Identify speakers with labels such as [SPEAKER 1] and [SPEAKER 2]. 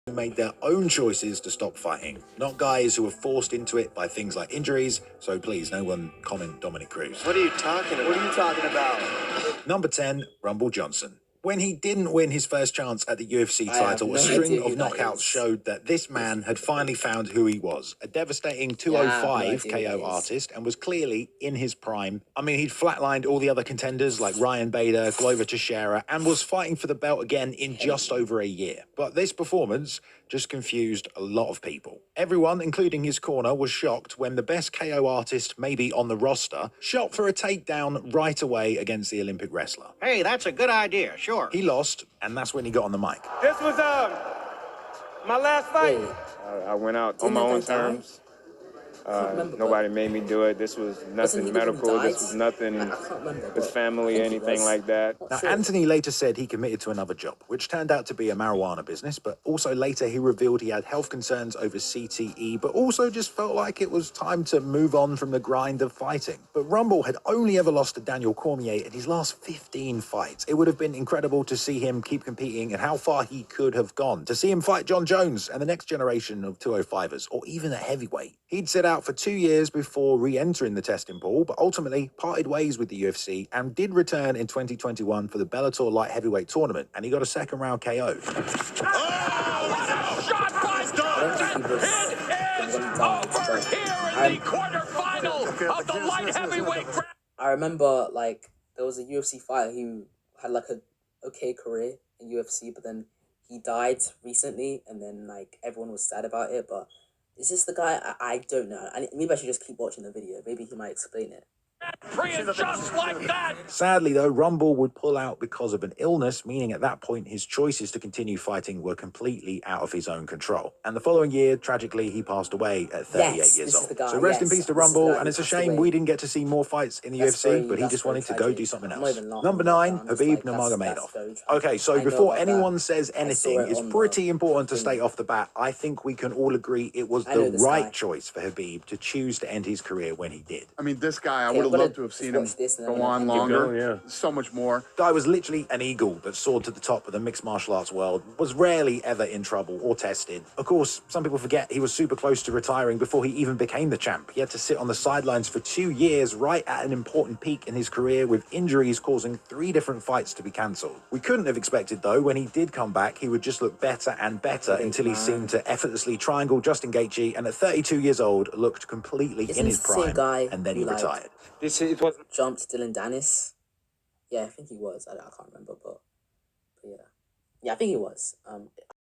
[SPEAKER 1] who made their own choices to stop fighting, not guys who were forced into it by things like injuries. So please, no one comment Dominic Cruz.
[SPEAKER 2] What are you talking about?
[SPEAKER 3] What are you talking about?
[SPEAKER 1] Number 10, Rumble Johnson. When he didn't win his first chance at the UFC title, a string of knockouts showed that this man had finally found who he was. A devastating 205 KO artist, and was clearly in his prime. I mean, he'd flatlined all the other contenders like Ryan Bader, Glover Teixeira, and was fighting for the belt again in just over a year. But this performance just confused a lot of people. Everyone, including his corner, was shocked when the best KO artist maybe on the roster shot for a takedown right away against the Olympic wrestler.
[SPEAKER 4] Hey, that's a good idea, sure.
[SPEAKER 1] He lost, and that's when he got on the mic.
[SPEAKER 5] This was my last fight.
[SPEAKER 6] I went out on my own terms. Nobody made me do it. This was nothing medical. This was nothing with family, anything like that.
[SPEAKER 1] Now, Anthony later said he committed to another job, which turned out to be a marijuana business, but also later he revealed he had health concerns over CTE, but also just felt like it was time to move on from the grind of fighting. But Rumble had only ever lost to Daniel Cormier in his last 15 fights. It would have been incredible to see him keep competing and how far he could have gone. To see him fight John Jones and the next generation of 205ers, or even a heavyweight. He'd sit out for 2 years before re-entering the testing pool, but ultimately parted ways with the UFC and did return in 2021 for the Bellator light heavyweight tournament, and he got a second round KO.
[SPEAKER 3] I remember, like, there was a UFC fighter who had, like, a okay career in UFC, but then he died recently, and then, like, everyone was sad about it, but is this the guy? I don't know. Maybe I should just keep watching the video. Maybe he might explain it.
[SPEAKER 5] Just like that.
[SPEAKER 1] Sadly, though, Rumble would pull out because of an illness, meaning at that point his choices to continue fighting were completely out of his own control. And the following year, tragically, he passed away at 38 years old. So rest in peace to Rumble, and it's a shame we didn't get to see more fights in the UFC, but he just wanted to go do something else. Number 9, Khabib Nurmagomedov. Okay, so before anyone says anything, it's pretty important to state off the bat, I think we can all agree it was the right choice for Khabib to choose to end his career when he did.
[SPEAKER 7] I mean, this guy, I would have loved to have seen him go on longer, so much more.
[SPEAKER 1] Guy was literally an eagle that soared to the top of the mixed martial arts world, was rarely ever in trouble or tested. Of course, some people forget he was super close to retiring before he even became the champ. He had to sit on the sidelines for 2 years, right at an important peak in his career, with injuries causing 3 different fights to be cancelled. We couldn't have expected, though, when he did come back, he would just look better and better until he seemed to effortlessly triangle Justin Gaethje, and at 32 years old, looked completely in his prime, and then he retired.
[SPEAKER 3] It was jumped Dylan Dennis. Yeah, I think he was. I can't remember, but yeah. Yeah, I think he was.